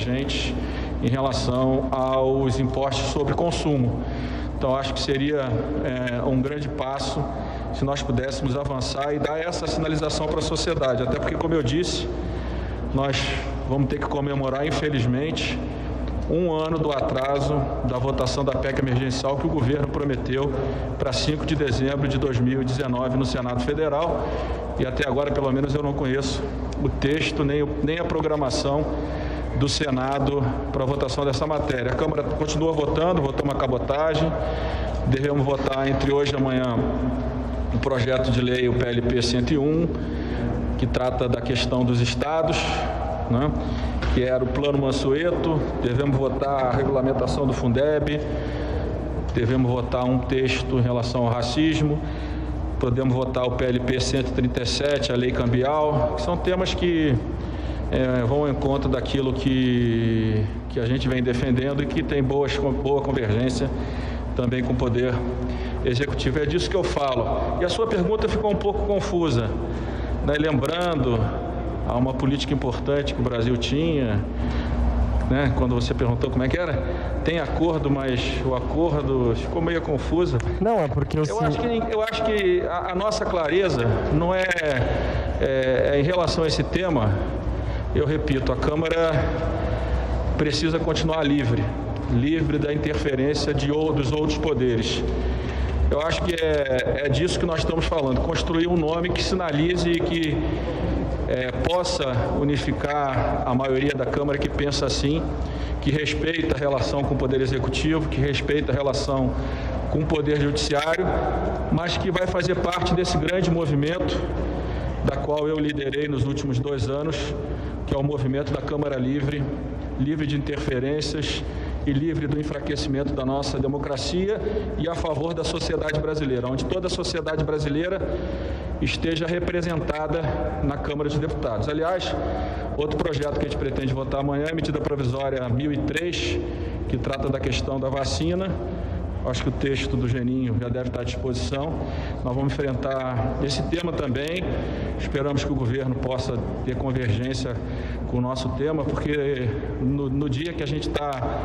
divergentes em relação aos impostos sobre consumo. Então, acho que seria um grande passo se nós pudéssemos avançar e dar essa sinalização para a sociedade. Até porque, como eu disse, nós vamos ter que comemorar, infelizmente, um ano do atraso da votação da PEC emergencial que o governo prometeu para 5 de dezembro de 2019 no Senado Federal. E até agora, pelo menos, eu não conheço o texto nem a programação do Senado para a votação dessa matéria. A Câmara continua votando, votou uma cabotagem. Devemos votar entre hoje e amanhã o projeto de lei, o PLP 101, que trata da questão dos estados, né? Que era o Plano Mansueto. Devemos votar a regulamentação do Fundeb, devemos votar um texto em relação ao racismo, podemos votar o PLP 137, a lei cambial, que são temas que vão ao encontro daquilo que a gente vem defendendo e que tem boa convergência também com o Poder Executivo. É disso que eu falo. E a sua pergunta ficou um pouco confusa, né? Lembrando a uma política importante que o Brasil tinha, né? Quando você perguntou como é que era, tem acordo, mas o acordo ficou meio confuso. Não, é porque eu acho que a nossa clareza não é em relação a esse tema. Eu repito, a Câmara precisa continuar livre da interferência dos outros poderes. Eu acho que é disso que nós estamos falando, construir um nome que sinalize e que possa unificar a maioria da Câmara que pensa assim, que respeita a relação com o Poder Executivo, que respeita a relação com o Poder Judiciário, mas que vai fazer parte desse grande movimento da qual eu liderei nos últimos 2 anos, que é o movimento da Câmara Livre, livre de interferências e livre do enfraquecimento da nossa democracia e a favor da sociedade brasileira, onde toda a sociedade brasileira esteja representada na Câmara dos Deputados. Aliás, outro projeto que a gente pretende votar amanhã é a medida provisória 1003, que trata da questão da vacina. Acho que o texto do Geninho já deve estar à disposição. Nós vamos enfrentar esse tema também. Esperamos que o governo possa ter convergência com o nosso tema, porque no dia que a gente está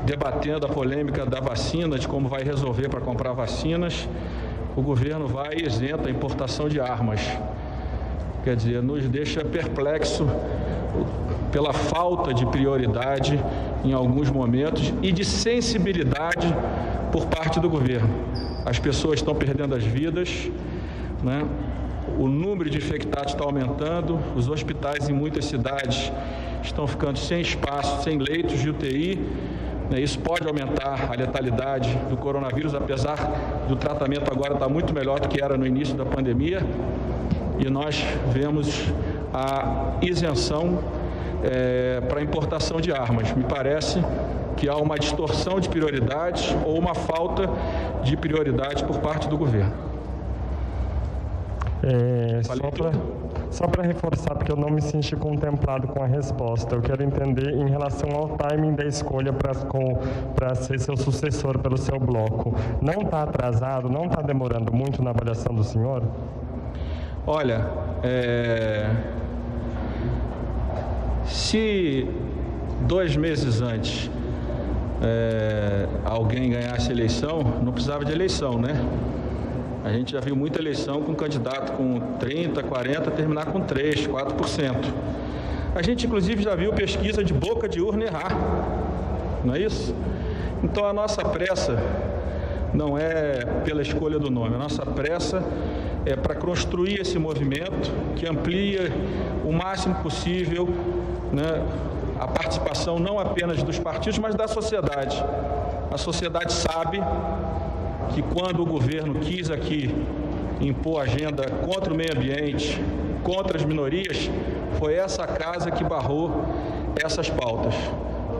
debatendo a polêmica da vacina, de como vai resolver para comprar vacinas, o governo vai e isenta a importação de armas. Quer dizer, nos deixa perplexo pela falta de prioridade em alguns momentos e de sensibilidade por parte do governo. As pessoas estão perdendo as vidas, né? O número de infectados está aumentando, os hospitais em muitas cidades estão ficando sem espaço, sem leitos de UTI, né? Isso pode aumentar a letalidade do coronavírus, apesar do tratamento agora estar muito melhor do que era no início da pandemia, e nós vemos a isenção para importação de armas. Me parece que há uma distorção de prioridades ou uma falta de prioridade por parte do governo. Só para reforçar, porque eu não me senti contemplado com a resposta, eu quero entender em relação ao timing da escolha para ser seu sucessor pelo seu bloco. Não está atrasado, não está demorando muito na avaliação do senhor? Olha, se 2 meses antes alguém ganhasse eleição, não precisava de eleição, né? A gente já viu muita eleição com candidato com 30%, 40%, terminar com 3%, 4%. A gente, inclusive, já viu pesquisa de boca de urna errar, não é isso? Então, a nossa pressa não é pela escolha do nome, a nossa pressa é para construir esse movimento que amplia o máximo possível, né, a participação não apenas dos partidos, mas da sociedade. A sociedade sabe que quando o governo quis aqui impor agenda contra o meio ambiente, contra as minorias, foi essa casa que barrou essas pautas.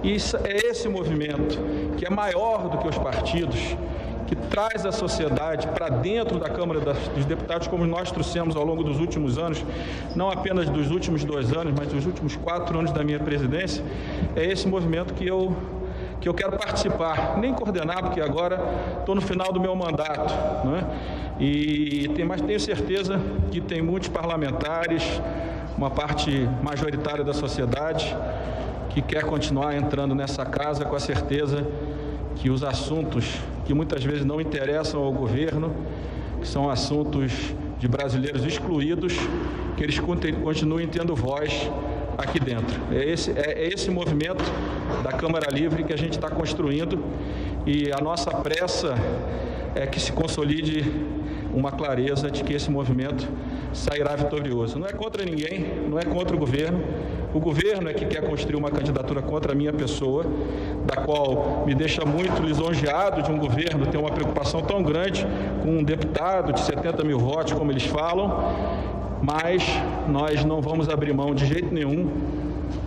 Isso é esse movimento que é maior do que os partidos, que traz a sociedade para dentro da Câmara dos Deputados, como nós trouxemos ao longo dos últimos anos, não apenas dos últimos 2 anos, mas dos últimos 4 anos da minha presidência. É esse movimento que eu quero participar, nem coordenar, porque agora estou no final do meu mandato, né? Mas tenho certeza que tem muitos parlamentares, uma parte majoritária da sociedade, que quer continuar entrando nessa casa com a certeza que os assuntos que muitas vezes não interessam ao governo, que são assuntos de brasileiros excluídos, que eles continuem tendo voz aqui dentro. É esse movimento da Câmara Livre que a gente está construindo, e a nossa pressa é que se consolide uma clareza de que esse movimento sairá vitorioso. Não é contra ninguém, não é contra o governo. O governo é que quer construir uma candidatura contra a minha pessoa, da qual me deixa muito lisonjeado de um governo ter uma preocupação tão grande com um deputado de 70 mil votos, como eles falam, mas nós não vamos abrir mão de jeito nenhum,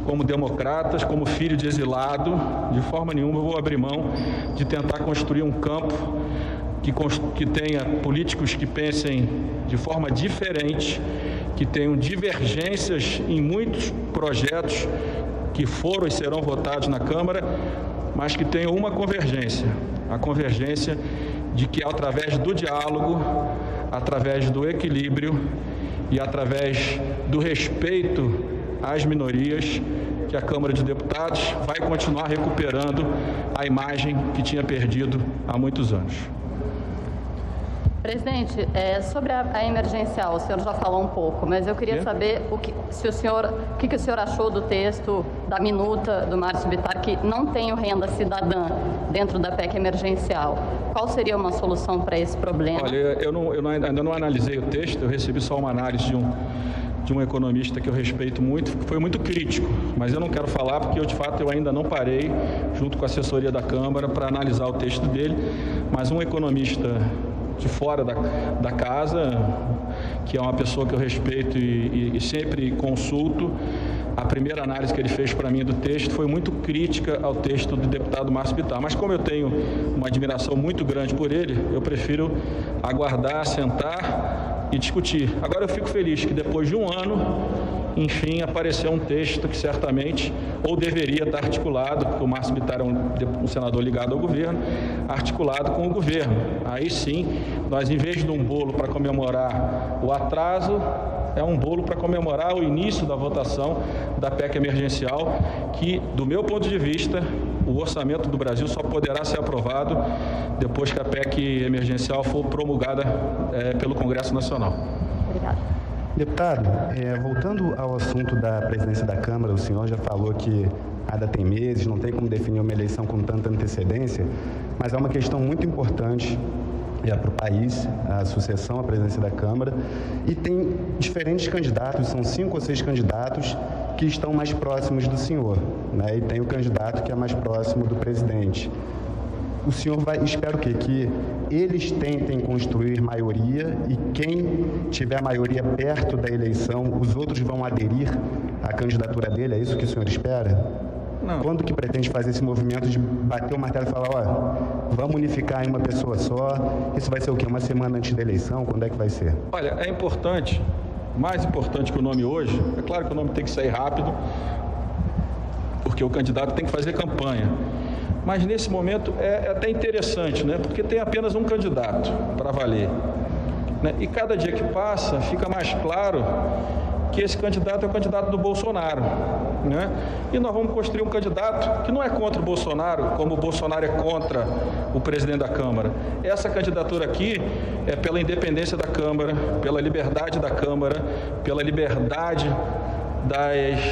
como democratas, como filho de exilado, de forma nenhuma eu vou abrir mão de tentar construir um campo que tenha políticos que pensem de forma diferente, que tenham divergências em muitos projetos que foram e serão votados na Câmara, mas que tenham uma convergência, a convergência de que através do diálogo, através do equilíbrio e através do respeito às minorias, que a Câmara de Deputados vai continuar recuperando a imagem que tinha perdido há muitos anos. Presidente, sobre a emergencial, o senhor já falou um pouco, mas eu queria saber o que o senhor achou do texto da minuta do Márcio Bittar, que não tem o renda cidadã dentro da PEC emergencial. Qual seria uma solução para esse problema? Olha, eu ainda não analisei o texto, eu recebi só uma análise de um economista que eu respeito muito, que foi muito crítico, mas eu não quero falar porque de fato eu ainda não parei, junto com a assessoria da Câmara, para analisar o texto dele, mas um economista de fora da casa, que é uma pessoa que eu respeito e sempre consulto, a primeira análise que ele fez para mim do texto foi muito crítica ao texto do deputado Márcio Bittar. Mas como eu tenho uma admiração muito grande por ele, eu prefiro aguardar, sentar e discutir. Agora eu fico feliz que depois de um ano, enfim, apareceu um texto que certamente, ou deveria estar articulado, porque o Márcio Bittar é um senador ligado ao governo, articulado com o governo. Aí sim, nós, em vez de um bolo para comemorar o atraso, é um bolo para comemorar o início da votação da PEC emergencial, que, do meu ponto de vista, o orçamento do Brasil só poderá ser aprovado depois que a PEC emergencial for promulgada pelo Congresso Nacional. Obrigada. Deputado, voltando ao assunto da presidência da Câmara, o senhor já falou que ainda tem meses, não tem como definir uma eleição com tanta antecedência, mas é uma questão muito importante para o país, a sucessão à presidência da Câmara, e tem diferentes candidatos, são 5 ou 6 candidatos que estão mais próximos do senhor, né? E tem o candidato que é mais próximo do presidente. O senhor espera o quê? Que eles tentem construir maioria e quem tiver maioria perto da eleição, os outros vão aderir à candidatura dele? É isso que o senhor espera? Não. Quando que pretende fazer esse movimento de bater o martelo e falar, vamos unificar em uma pessoa só? Isso vai ser o quê? Uma semana antes da eleição? Quando é que vai ser? Olha, é importante, mais importante que o nome hoje, é claro que o nome tem que sair rápido, porque o candidato tem que fazer campanha. Mas nesse momento é até interessante, né? Porque tem apenas um candidato para valer, né? E cada dia que passa fica mais claro que esse candidato é o candidato do Bolsonaro, né? E nós vamos construir um candidato que não é contra o Bolsonaro, como o Bolsonaro é contra o presidente da Câmara. Essa candidatura aqui é pela independência da Câmara, pela liberdade da Câmara, pela liberdade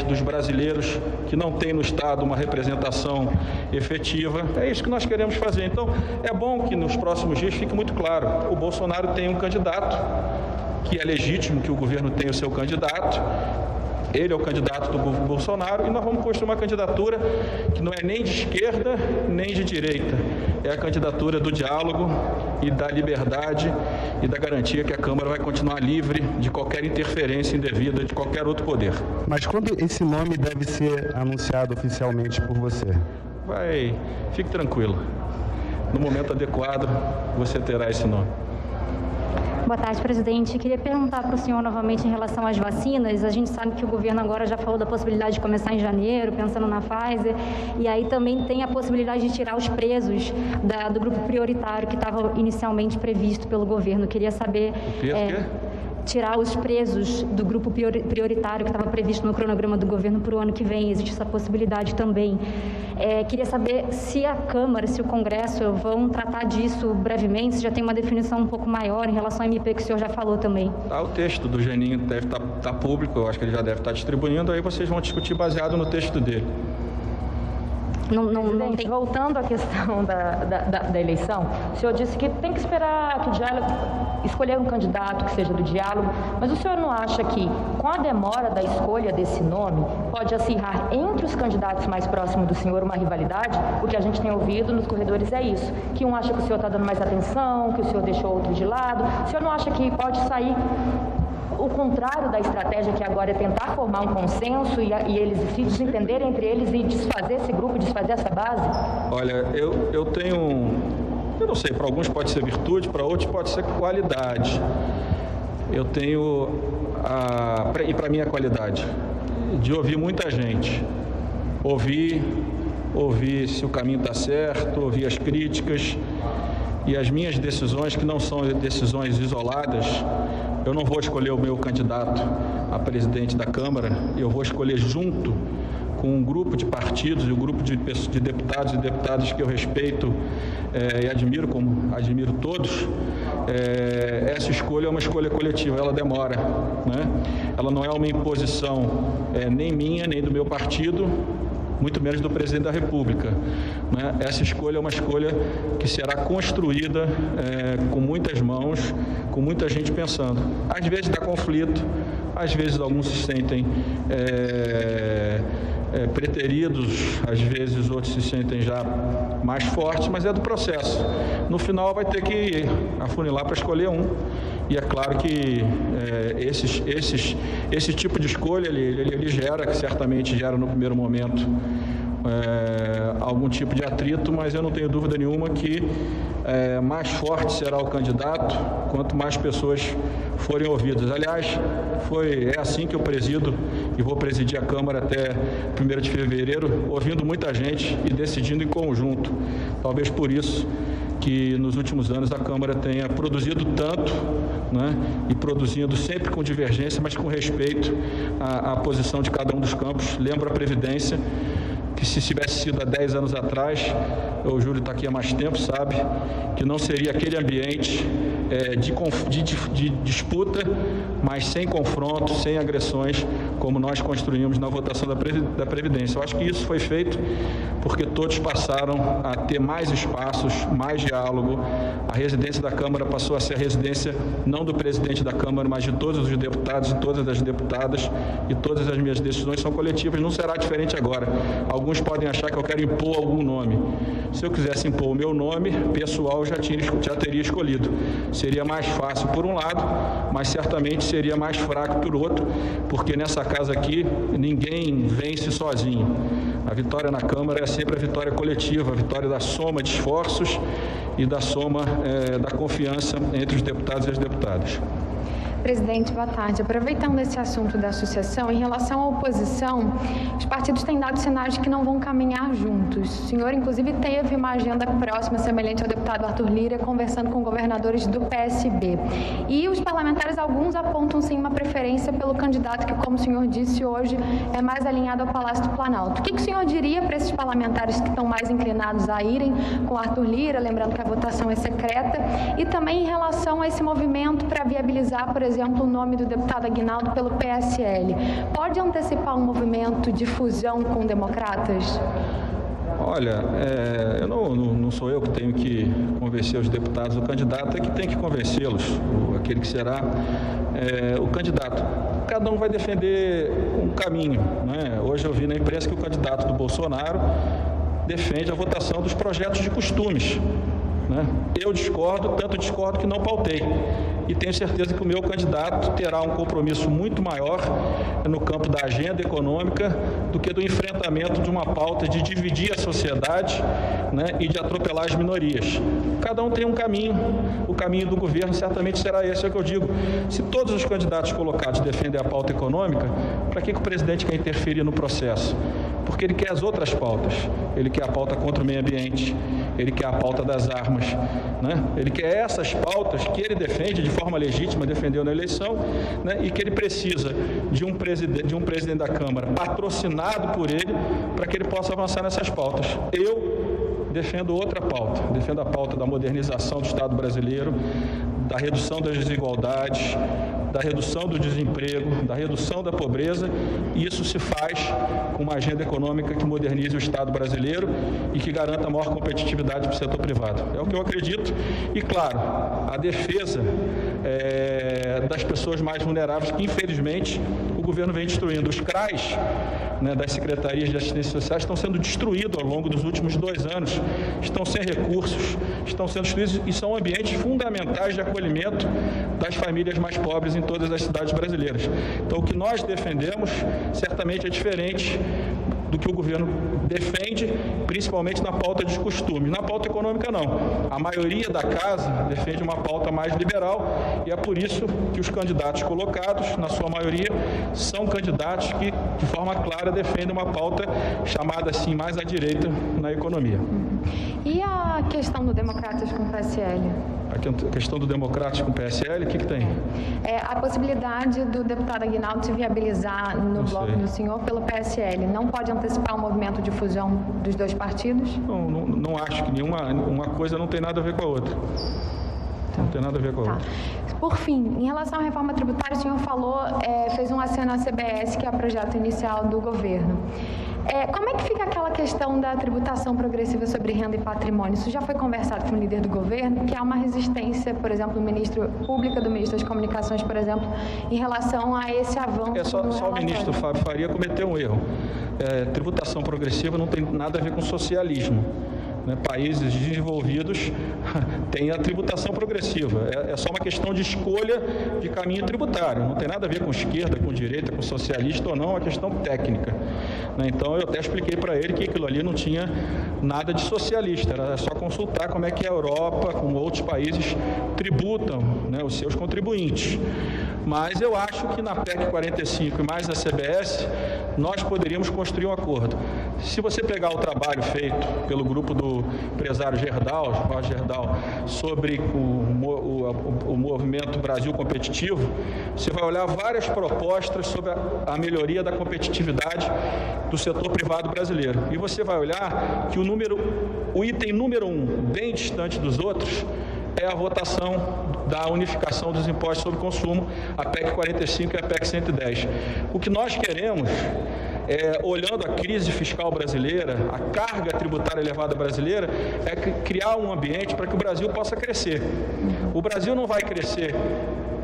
dos brasileiros que não têm no Estado uma representação efetiva. É isso que nós queremos fazer. Então, é bom que nos próximos dias fique muito claro, o Bolsonaro tem um candidato, que é legítimo que o governo tenha o seu candidato, ele é o candidato do Bolsonaro, e nós vamos construir uma candidatura que não é nem de esquerda nem de direita, é a candidatura do diálogo e da liberdade e da garantia que a Câmara vai continuar livre de qualquer interferência indevida de qualquer outro poder. Mas quando esse nome deve ser anunciado oficialmente por você? Fique tranquilo, no momento adequado você terá esse nome. Boa tarde, presidente. Queria perguntar para o senhor novamente em relação às vacinas. A gente sabe que o governo agora já falou da possibilidade de começar em janeiro, pensando na Pfizer, e aí também tem a possibilidade de tirar os presos do grupo prioritário que estava inicialmente previsto pelo governo. Queria saber... tirar os presos do grupo prioritário que estava previsto no cronograma do governo para o ano que vem. Existe essa possibilidade também. Queria saber se a Câmara, se o Congresso vão tratar disso brevemente, se já tem uma definição um pouco maior em relação ao MP que o senhor já falou também. O texto do Geninho deve estar público, eu acho que ele já deve estar distribuindo, aí vocês vão discutir baseado no texto dele. Não tem... Voltando à questão da eleição, o senhor disse que tem que esperar que o diálogo, escolher um candidato que seja do diálogo, mas o senhor não acha que, com a demora da escolha desse nome, pode acirrar entre os candidatos mais próximos do senhor uma rivalidade? O que a gente tem ouvido nos corredores é isso, que um acha que o senhor está dando mais atenção, que o senhor deixou outro de lado. O senhor não acha que pode sair o contrário da estratégia, que agora é tentar formar um consenso e eles se desentenderem entre eles e desfazer esse grupo, desfazer essa base? Olha, eu tenho, eu não sei, para alguns pode ser virtude, para outros pode ser qualidade. Eu tenho, e para mim é qualidade, de ouvir muita gente, ouvir se o caminho está certo, ouvir as críticas e as minhas decisões, que não são decisões isoladas. Eu não vou escolher o meu candidato a presidente da Câmara, eu vou escolher junto com um grupo de partidos e um grupo de deputados e deputadas que eu respeito e admiro, como admiro todos. Essa escolha é uma escolha coletiva, ela demora, né? Ela não é uma imposição nem minha, nem do meu partido, muito menos do presidente da República, né? Essa escolha é uma escolha que será construída com muitas mãos, com muita gente pensando. Às vezes dá conflito, às vezes alguns se sentem preteridos, às vezes outros se sentem já mais fortes, mas é do processo. No final vai ter que afunilar para escolher um. E é claro que esse tipo de escolha, ele gera, certamente gera no primeiro momento, algum tipo de atrito, mas eu não tenho dúvida nenhuma que mais forte será o candidato quanto mais pessoas forem ouvidas. Aliás, é assim que eu presido e vou presidir a Câmara até 1º de fevereiro, ouvindo muita gente e decidindo em conjunto. Talvez por isso que nos últimos anos a Câmara tenha produzido tanto, né, e produzindo sempre com divergência, mas com respeito à posição de cada um dos campos. Lembro a Previdência, que se tivesse sido há 10 anos atrás, o Júlio está aqui há mais tempo, sabe, que não seria aquele ambiente de disputa, mas sem confronto, sem agressões, como nós construímos na votação da Previdência. Eu acho que isso foi feito porque todos passaram a ter mais espaços, mais diálogo. A residência da Câmara passou a ser a residência não do presidente da Câmara, mas de todos os deputados e todas as deputadas, e todas as minhas decisões são coletivas. Não será diferente agora. Alguns podem achar que eu quero impor algum nome. Se eu quisesse impor o meu nome pessoal, já teria escolhido. Seria mais fácil por um lado, mas certamente seria mais fraco por outro, porque nessa casa aqui ninguém vence sozinho. A vitória na Câmara é sempre a vitória coletiva, a vitória da soma de esforços e da soma da confiança entre os deputados e as deputadas. Presidente, boa tarde. Aproveitando esse assunto da associação, em relação à oposição, os partidos têm dado sinais de que não vão caminhar juntos. O senhor, inclusive, teve uma agenda próxima, semelhante ao deputado Arthur Lira, conversando com governadores do PSB. E os parlamentares, alguns apontam, sim, uma preferência pelo candidato que, como o senhor disse hoje, é mais alinhado ao Palácio do Planalto. O que o senhor diria para esses parlamentares que estão mais inclinados a irem com Arthur Lira, lembrando que a votação é secreta, e também em relação a esse movimento para viabilizar, por exemplo, o nome do deputado Aguinaldo pelo PSL. Pode antecipar um movimento de fusão com democratas? Olha, não sou eu que tenho que convencer os deputados, o candidato é que tem que convencê-los, aquele que será o candidato. Cada um vai defender um caminho, né? Hoje eu vi na imprensa que o candidato do Bolsonaro defende a votação dos projetos de costumes, né? Eu discordo, tanto discordo que não pautei. E tenho certeza que o meu candidato terá um compromisso muito maior no campo da agenda econômica do que do enfrentamento de uma pauta de dividir a sociedade, né, e de atropelar as minorias. Cada um tem um caminho, o caminho do governo certamente será esse, é o que eu digo. Se todos os candidatos colocados defendem a pauta econômica, para que o presidente quer interferir no processo? porque ele quer as outras pautas. Ele quer a pauta contra o meio ambiente, ele quer a pauta das armas, né? Ele quer essas pautas que ele defende de forma legítima, defendeu na eleição, né? E que ele precisa de um presidente da Câmara patrocinado por ele para que ele possa avançar nessas pautas. Eu defendo outra pauta, defendo a pauta da modernização do Estado brasileiro, da redução das desigualdades, da redução do desemprego, da redução da pobreza, e isso se faz com uma agenda econômica que modernize o Estado brasileiro e que garanta a maior competitividade para o setor privado. É o que eu acredito e, claro, a defesa das pessoas mais vulneráveis, que infelizmente o governo vem destruindo. Os CRAs, né, das Secretarias de Assistência Social estão sendo destruídos ao longo dos últimos 2 anos, estão sem recursos, estão sendo destruídos e são ambientes fundamentais de acolhimento das famílias mais pobres em todas as cidades brasileiras. Então, o que nós defendemos certamente é diferente do que o governo defende, principalmente na pauta de costumes. Na pauta econômica, não. A maioria da casa defende uma pauta mais liberal e é por isso que os candidatos colocados, na sua maioria, são candidatos que, de forma clara, defendem uma pauta chamada assim mais à direita na economia. E a questão do Democratas com o PSL? A questão do Democratas com o PSL, o que tem? A possibilidade do deputado Aguinaldo se viabilizar no bloco do senhor pelo PSL. Não pode antecipar o movimento de fusão dos 2 partidos? Não acho que uma coisa não tem nada a ver com a outra. Não tem nada a ver com a outra. Por fim, em relação à reforma tributária, o senhor falou, fez um aceno à CBS, que é o projeto inicial do governo. Como é que fica aquela questão da tributação progressiva sobre renda e patrimônio? Isso já foi conversado com o líder do governo, que há uma resistência, por exemplo, do ministro das Comunicações, por exemplo, em relação a esse avanço. Só o ministro Fábio Faria cometeu um erro. Tributação progressiva não tem nada a ver com socialismo. Países desenvolvidos têm a tributação progressiva. É só uma questão de escolha de caminho tributário. Não tem nada a ver com esquerda, com direita, com socialista ou não, é uma questão técnica. Então, eu até expliquei para ele que aquilo ali não tinha nada de socialista. Era só consultar como é que a Europa, como outros países, tributam, né, os seus contribuintes. Mas eu acho que na PEC 45 e mais na CBS, nós poderíamos construir um acordo. Se você pegar o trabalho feito pelo grupo do empresário Gerdau, sobre o movimento Brasil Competitivo, você vai olhar várias propostas sobre a melhoria da competitividade do setor privado brasileiro. E você vai olhar que o item número 1, bem distante dos outros, é a votação da unificação dos impostos sobre consumo, a PEC 45 e a PEC 110. O que nós queremos, olhando a crise fiscal brasileira, a carga tributária elevada brasileira, é criar um ambiente para que o Brasil possa crescer. O Brasil não vai crescer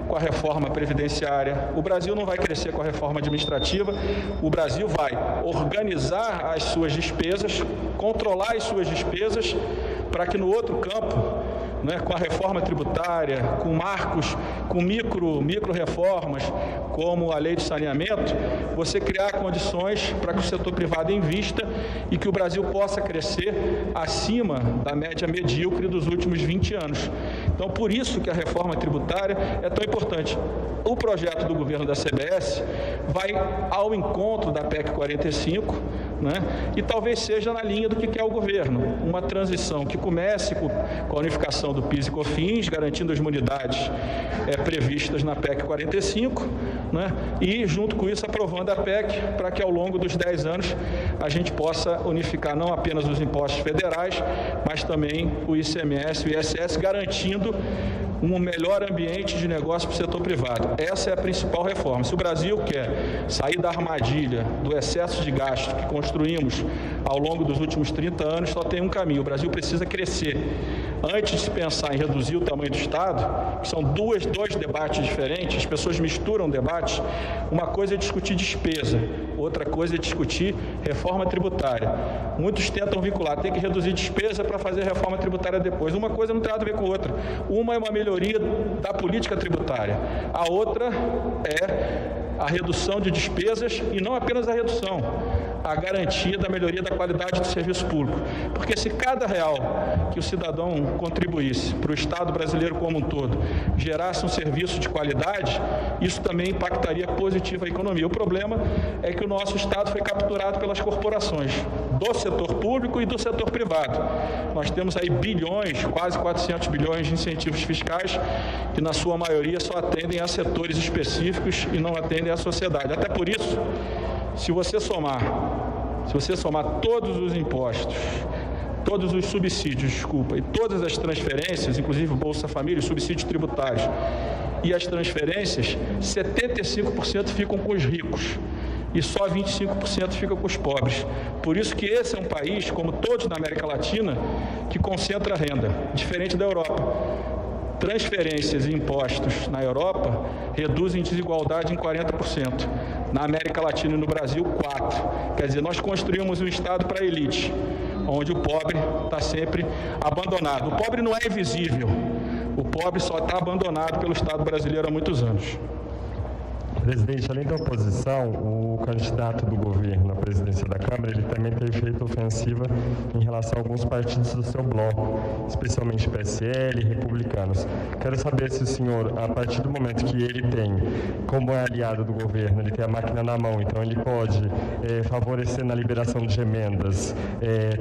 com a reforma previdenciária, o Brasil não vai crescer com a reforma administrativa, o Brasil vai organizar as suas despesas, controlar as suas despesas, para que no outro campo, com a reforma tributária, com marcos, com micro-reformas, como a lei de saneamento, você criar condições para que o setor privado invista e que o Brasil possa crescer acima da média medíocre dos últimos 20 anos. Então, por isso que a reforma tributária é tão importante. O projeto do governo da CBS vai ao encontro da PEC 45, e talvez seja na linha do que quer o governo, uma transição que comece com a unificação do PIS e COFINS, garantindo as imunidades previstas na PEC 45, e junto com isso aprovando a PEC para que ao longo dos 10 anos a gente possa unificar não apenas os impostos federais, mas também o ICMS e o ISS, garantindo um melhor ambiente de negócio para o setor privado. Essa é a principal reforma. Se o Brasil quer sair da armadilha, do excesso de gasto que construímos ao longo dos últimos 30 anos, só tem um caminho. O Brasil precisa crescer. Antes de se pensar em reduzir o tamanho do Estado, que são dois debates diferentes, as pessoas misturam debates, uma coisa é discutir despesa, outra coisa é discutir reforma tributária. Muitos tentam vincular, tem que reduzir despesa para fazer reforma tributária depois. Uma coisa não tem nada a ver com a outra. Uma é uma melhoria da política tributária, a outra é a redução de despesas e não apenas a redução, a garantia da melhoria da qualidade do serviço público. Porque se cada real que o cidadão contribuísse para o Estado brasileiro como um todo gerasse um serviço de qualidade, isso também impactaria positivo a economia. O problema é que o nosso Estado foi capturado pelas corporações do setor público e do setor privado. Nós temos aí bilhões, quase 400 bilhões de incentivos fiscais que, na sua maioria, só atendem a setores específicos e não atendem à sociedade. Até por isso, se você somar todos os impostos, todos os subsídios, e todas as transferências, inclusive o Bolsa Família, os subsídios tributários e as transferências, 75% ficam com os ricos e só 25% fica com os pobres. Por isso que esse é um país, como todos na América Latina, que concentra renda, diferente da Europa. Transferências e impostos na Europa reduzem desigualdade em 40%. Na América Latina e no Brasil, 4%. Quer dizer, nós construímos um Estado para a elite, onde o pobre está sempre abandonado. O pobre não é invisível. O pobre só está abandonado pelo Estado brasileiro há muitos anos. Presidente, além da oposição, o candidato do governo à presidência da Câmara, ele também tem feito ofensiva em relação a alguns partidos do seu bloco, especialmente PSL e republicanos. Quero saber se o senhor, a partir do momento que ele tem, como é aliado do governo, ele tem a máquina na mão, então ele pode favorecer na liberação de emendas.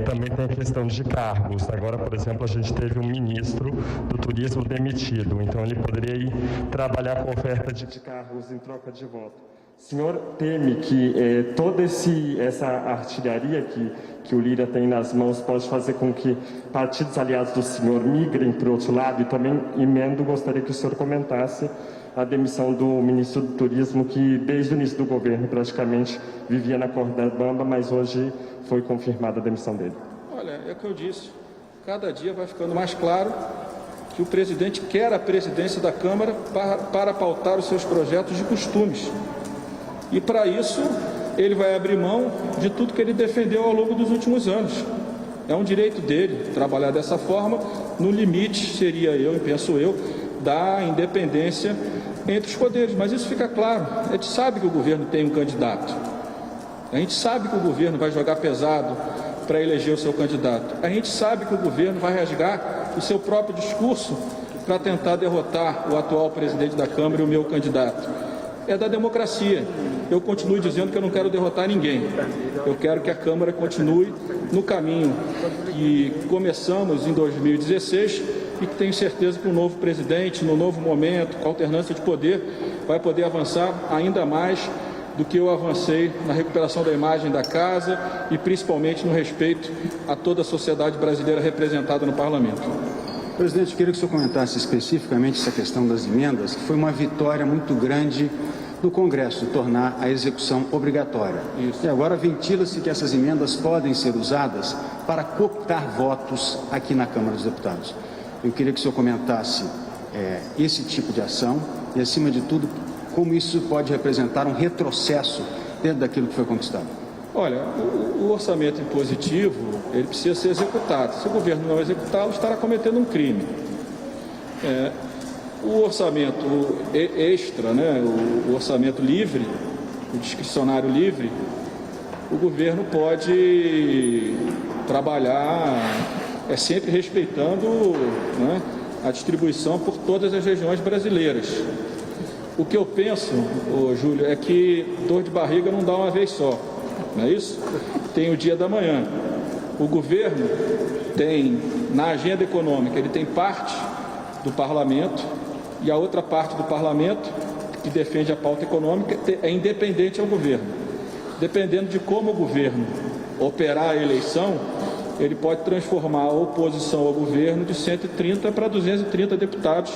Também tem a questão de cargos. Agora, por exemplo, a gente teve um ministro do turismo demitido, então ele poderia ir trabalhar com oferta de cargos em troca de voto. O senhor teme que toda essa artilharia que o Lira tem nas mãos pode fazer com que partidos aliados do senhor migrem para o outro lado? E também, emendo, gostaria que o senhor comentasse a demissão do ministro do Turismo, que desde o início do governo praticamente vivia na corda bamba, mas hoje foi confirmada a demissão dele. Olha, é o que eu disse, cada dia vai ficando mais claro que o presidente quer a presidência da Câmara para pautar os seus projetos de costumes. E, para isso, ele vai abrir mão de tudo que ele defendeu ao longo dos últimos anos. É um direito dele trabalhar dessa forma, no limite, seria eu, e penso eu, da independência entre os poderes. Mas isso fica claro, a gente sabe que o governo tem um candidato. A gente sabe que o governo vai jogar pesado para eleger o seu candidato. A gente sabe que o governo vai rasgar o seu próprio discurso para tentar derrotar o atual presidente da Câmara e o meu candidato. É da democracia. Eu continuo dizendo que eu não quero derrotar ninguém. Eu quero que a Câmara continue no caminho que começamos em 2016 e que tenho certeza que o novo presidente, no novo momento, com alternância de poder, vai poder avançar ainda mais do que eu avancei na recuperação da imagem da casa e principalmente no respeito a toda a sociedade brasileira representada no Parlamento. Presidente, eu queria que o senhor comentasse especificamente essa questão das emendas, que foi uma vitória muito grande do Congresso, tornar a execução obrigatória. Isso. E agora ventila-se que essas emendas podem ser usadas para cooptar votos aqui na Câmara dos Deputados. Eu queria que o senhor comentasse esse tipo de ação e, acima de tudo, como isso pode representar um retrocesso dentro daquilo que foi conquistado. Olha, o orçamento impositivo, ele precisa ser executado. Se o governo não executá-lo, estará cometendo um crime. O orçamento extra, o orçamento livre, o discricionário livre, o governo pode trabalhar sempre respeitando a distribuição por todas as regiões brasileiras. O que eu penso, Júlio, é que dor de barriga não dá uma vez só, não é isso? Tem o dia da manhã. O governo tem, na agenda econômica, ele tem parte do parlamento e a outra parte do parlamento, que defende a pauta econômica, é independente ao governo. Dependendo de como o governo operar a eleição, ele pode transformar a oposição ao governo de 130 para 230 deputados.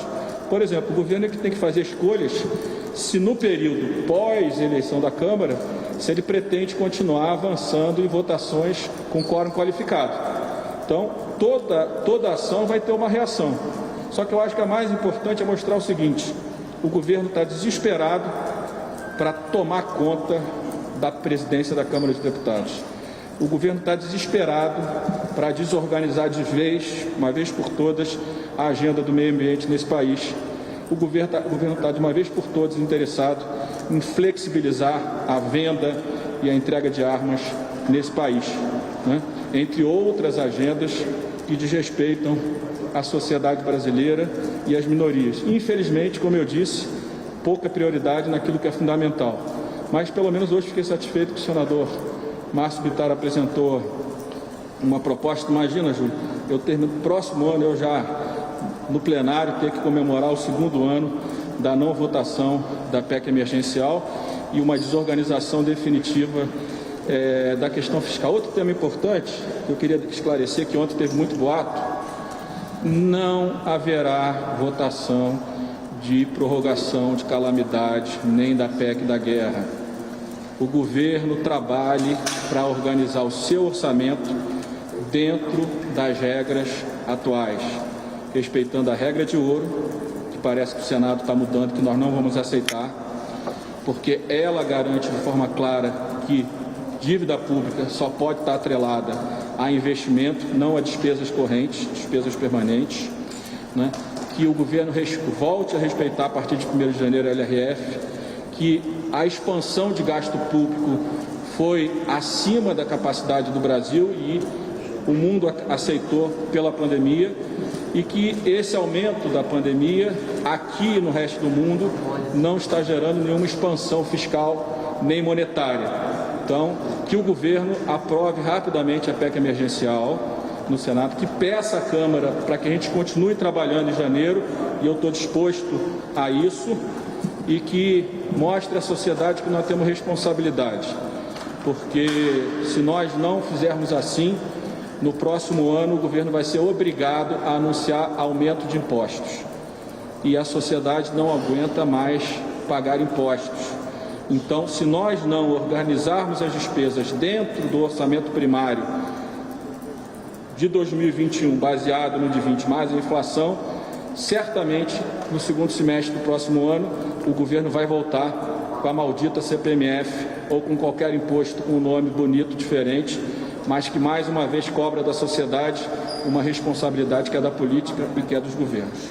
Por exemplo, o governo é que tem que fazer escolhas se no período pós-eleição da Câmara, se ele pretende continuar avançando em votações com quórum qualificado. Então, toda ação vai ter uma reação. Só que eu acho que a mais importante é mostrar o seguinte: o governo está desesperado para tomar conta da presidência da Câmara dos Deputados. O governo está desesperado para desorganizar de vez, uma vez por todas, a agenda do meio ambiente nesse país. o governo está, de uma vez por todas, interessado em flexibilizar a venda e a entrega de armas nesse país, né? Entre outras agendas que desrespeitam a sociedade brasileira e as minorias. Infelizmente, como eu disse, pouca prioridade naquilo que é fundamental. Mas, pelo menos hoje, fiquei satisfeito que o senador Márcio Bittar apresentou uma proposta. Imagina, Júlio, eu termino próximo ano, eu já, no plenário, ter que comemorar o 2º ano da não votação da PEC emergencial e uma desorganização definitiva da questão fiscal. Outro tema importante, que eu queria esclarecer, que ontem teve muito boato: não haverá votação de prorrogação de calamidade, nem da PEC da guerra. O governo trabalhe para organizar o seu orçamento dentro das regras atuais, respeitando a regra de ouro, que parece que o Senado está mudando, que nós não vamos aceitar, porque ela garante de forma clara que dívida pública só pode estar atrelada a investimento, não a despesas correntes, despesas permanentes, né? Que o governo volte a respeitar, a partir de 1º de janeiro, a LRF, que a expansão de gasto público foi acima da capacidade do Brasil e o mundo aceitou pela pandemia, e que esse aumento da pandemia aqui no resto do mundo não está gerando nenhuma expansão fiscal nem monetária. Então, que o governo aprove rapidamente a PEC emergencial no Senado, que peça à Câmara para que a gente continue trabalhando em janeiro, e eu estou disposto a isso, e que mostre à sociedade que nós temos responsabilidade, porque se nós não fizermos assim, no próximo ano o governo vai ser obrigado a anunciar aumento de impostos, e a sociedade não aguenta mais pagar impostos. Então, se nós não organizarmos as despesas dentro do orçamento primário de 2021, baseado no de 20 mais a inflação, certamente no 2º semestre do próximo ano o governo vai voltar com a maldita CPMF ou com qualquer imposto com um nome bonito, diferente, mas que mais uma vez cobra da sociedade uma responsabilidade que é da política e que é dos governos.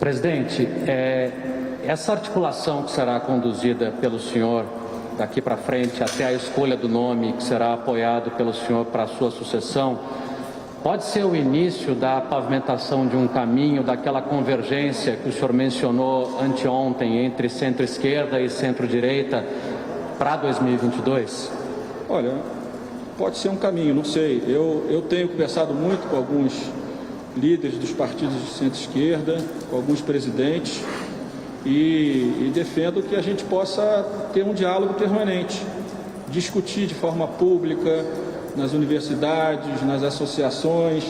Presidente, essa articulação que será conduzida pelo senhor daqui para frente até a escolha do nome que será apoiado pelo senhor para a sua sucessão, pode ser o início da pavimentação de um caminho, daquela convergência que o senhor mencionou anteontem entre centro-esquerda e centro-direita para 2022? Olha, pode ser um caminho, não sei. Eu tenho conversado muito com alguns líderes dos partidos de centro-esquerda, com alguns presidentes, e defendo que a gente possa ter um diálogo permanente, discutir de forma pública, nas universidades, nas associações,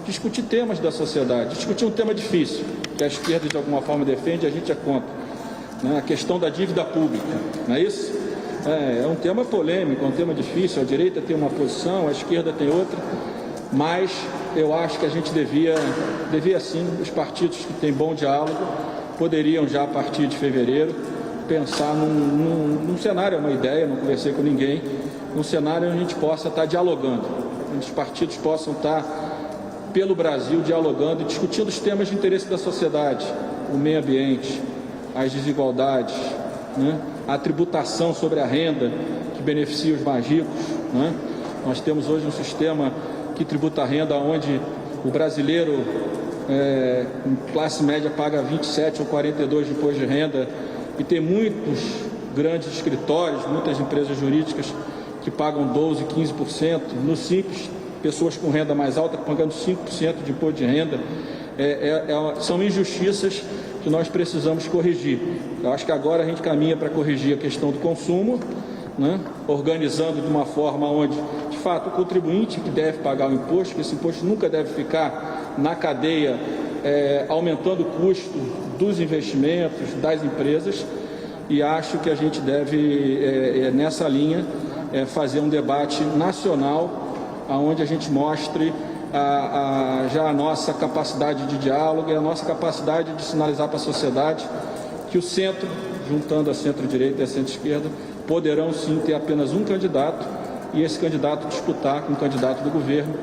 discutir temas da sociedade, discutir um tema difícil, que a esquerda de alguma forma defende e a gente é contra, né? A questão da dívida pública, não é isso? É um tema polêmico, é um tema difícil, a direita tem uma posição, a esquerda tem outra, mas eu acho que a gente devia sim, os partidos que têm bom diálogo, poderiam já a partir de fevereiro pensar num cenário, é uma ideia, não conversei com ninguém, num cenário onde a gente possa estar dialogando, onde os partidos possam estar pelo Brasil dialogando e discutindo os temas de interesse da sociedade, o meio ambiente, as desigualdades, né? A tributação sobre a renda que beneficia os mais ricos, né? Nós temos hoje um sistema que tributa a renda onde o brasileiro em classe média paga 27 ou 42 de imposto de renda, e tem muitos grandes escritórios, muitas empresas jurídicas que pagam 12%, 15%, no Simples, pessoas com renda mais alta pagando 5% de imposto de renda. São injustiças que nós precisamos corrigir. Eu acho que agora a gente caminha para corrigir a questão do consumo, né? Organizando de uma forma onde, de fato, o contribuinte que deve pagar o imposto, que esse imposto nunca deve ficar na cadeia, aumentando o custo dos investimentos, das empresas, e acho que a gente deve, nessa linha, fazer um debate nacional, onde a gente mostre já a nossa capacidade de diálogo e a nossa capacidade de sinalizar para a sociedade que o centro, juntando a centro-direita e a centro-esquerda, poderão sim ter apenas um candidato, e esse candidato disputar com o candidato do governo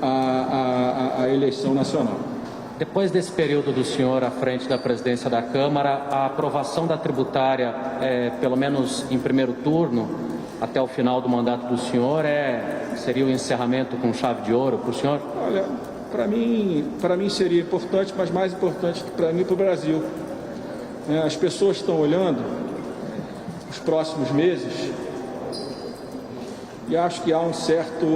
a eleição nacional. Depois desse período do senhor à frente da presidência da Câmara, a aprovação da tributária, pelo menos em primeiro turno, até o final do mandato do senhor, seria o encerramento com chave de ouro para o senhor? Olha, para mim seria importante, mas mais importante que para mim, para o Brasil. As pessoas estão olhando os próximos meses e acho que há um certo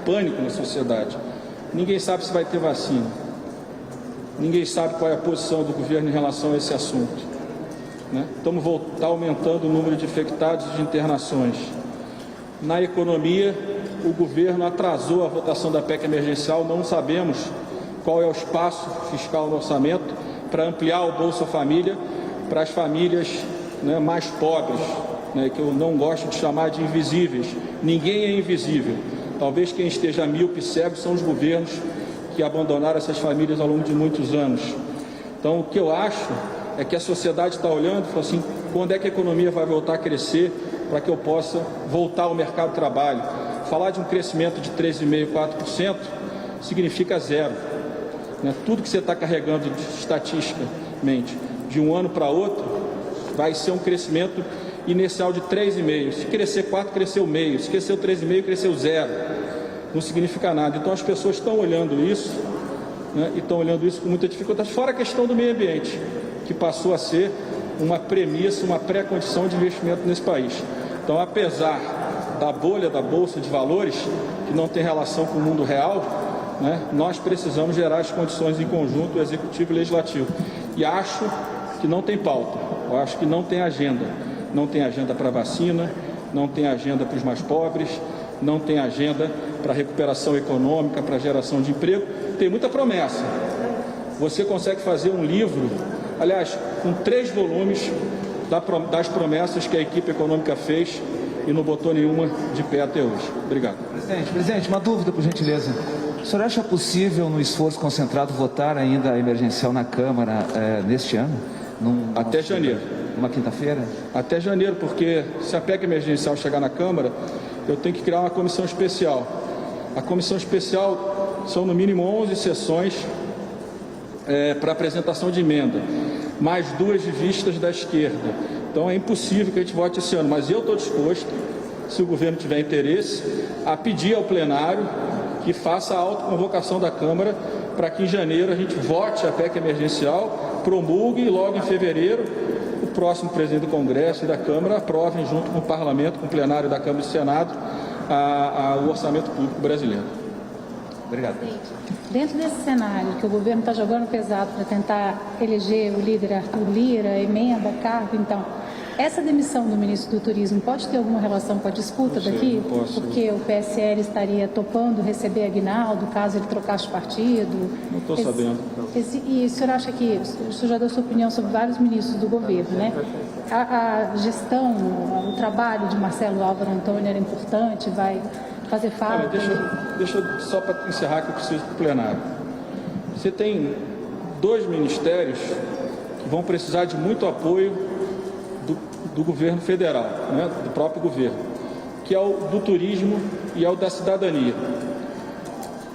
pânico na sociedade. Ninguém sabe se vai ter vacina. Ninguém sabe qual é a posição do governo em relação a esse assunto. Estamos aumentando o número de infectados e de internações. Na economia, o governo atrasou a votação da PEC emergencial. Não sabemos qual é o espaço fiscal no orçamento para ampliar o Bolsa Família para as famílias mais pobres, que eu não gosto de chamar de invisíveis. Ninguém é invisível. Talvez quem esteja míope e cego são os governos que abandonaram essas famílias ao longo de muitos anos. Então, o que eu acho é que a sociedade está olhando e fala assim, quando é que a economia vai voltar a crescer para que eu possa voltar ao mercado de trabalho? Falar de um crescimento de 3,5%, 4% significa zero. Tudo que você está carregando estatisticamente de um ano para outro vai ser um crescimento inicial de 3,5%. Se crescer 4, cresceu meio. Se cresceu 3,5, cresceu 0. Não significa nada. Então as pessoas estão olhando isso, e estão olhando isso com muita dificuldade. Fora a questão do meio ambiente, que passou a ser uma premissa, uma pré-condição de investimento nesse país. Então, apesar da bolha da Bolsa de Valores, que não tem relação com o mundo real, nós precisamos gerar as condições em conjunto, o Executivo e o Legislativo. E acho que não tem pauta, eu acho que não tem agenda. Não tem agenda para vacina, não tem agenda para os mais pobres, não tem agenda para recuperação econômica, para geração de emprego. Tem muita promessa. Você consegue fazer um livro, aliás, com 3 volumes das promessas que a equipe econômica fez e não botou nenhuma de pé até hoje. Obrigado. Presidente, uma dúvida, por gentileza. O senhor acha possível, no esforço concentrado, votar ainda a emergencial na Câmara neste ano? Até janeiro. Uma quinta-feira? Até janeiro, porque se a PEC emergencial chegar na Câmara, eu tenho que criar uma comissão especial. A comissão especial são no mínimo 11 sessões para apresentação de emenda, mais 2 de vistas da esquerda. Então é impossível que a gente vote esse ano, mas eu estou disposto, se o governo tiver interesse, a pedir ao plenário que faça a autoconvocação da Câmara para que em janeiro a gente vote a PEC emergencial, promulgue e logo em fevereiro o próximo presidente do Congresso e da Câmara aprovem junto com o Parlamento, com o plenário da Câmara e do Senado, o orçamento público brasileiro. Obrigado. Dentro desse cenário que o governo está jogando pesado para tentar eleger o líder Arthur Lira, emenda, cargo, então, essa demissão do ministro do Turismo pode ter alguma relação com a disputa daqui? Porque o PSL estaria topando receber Aguinaldo, caso ele trocasse partido? Não estou sabendo. E o senhor acha que, o senhor já deu sua opinião sobre vários ministros do governo, né? A gestão, o trabalho de Marcelo Álvaro Antônio era importante, vai fazer falta? Deixa eu só para encerrar que eu preciso do plenário. Você tem 2 ministérios que vão precisar de muito apoio do governo federal, do próprio governo, que é o do turismo e é o da cidadania.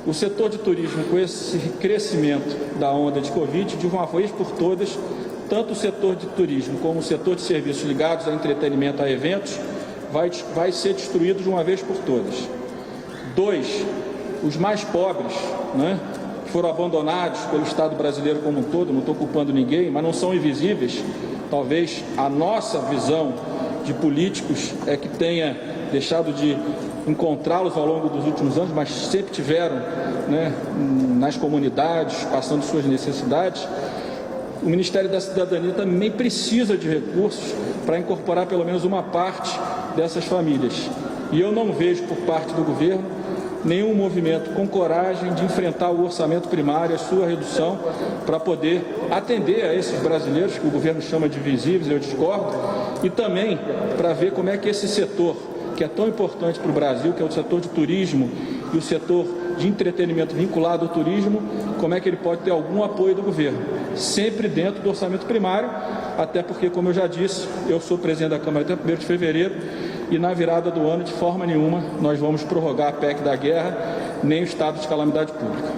O setor de turismo, com esse crescimento da onda de Covid, de uma vez por todas, tanto o setor de turismo como o setor de serviços ligados a entretenimento, a eventos, vai ser destruído de uma vez por todas. 2, os mais pobres, que foram abandonados pelo Estado brasileiro como um todo, não estou culpando ninguém, mas não são invisíveis. Talvez a nossa visão de políticos é que tenha deixado de encontrá-los ao longo dos últimos anos, mas sempre tiveram nas comunidades, passando suas necessidades. O Ministério da Cidadania também precisa de recursos para incorporar pelo menos uma parte dessas famílias. E eu não vejo por parte do governo nenhum movimento com coragem de enfrentar o orçamento primário, a sua redução, para poder atender a esses brasileiros que o governo chama de visíveis, eu discordo, e também para ver como é que esse setor, que é tão importante para o Brasil, que é o setor de turismo e o setor de entretenimento vinculado ao turismo, como é que ele pode ter algum apoio do governo, sempre dentro do orçamento primário, até porque, como eu já disse, eu sou presidente da Câmara até 1º de fevereiro, e na virada do ano, de forma nenhuma, nós vamos prorrogar a PEC da guerra, nem o estado de calamidade pública.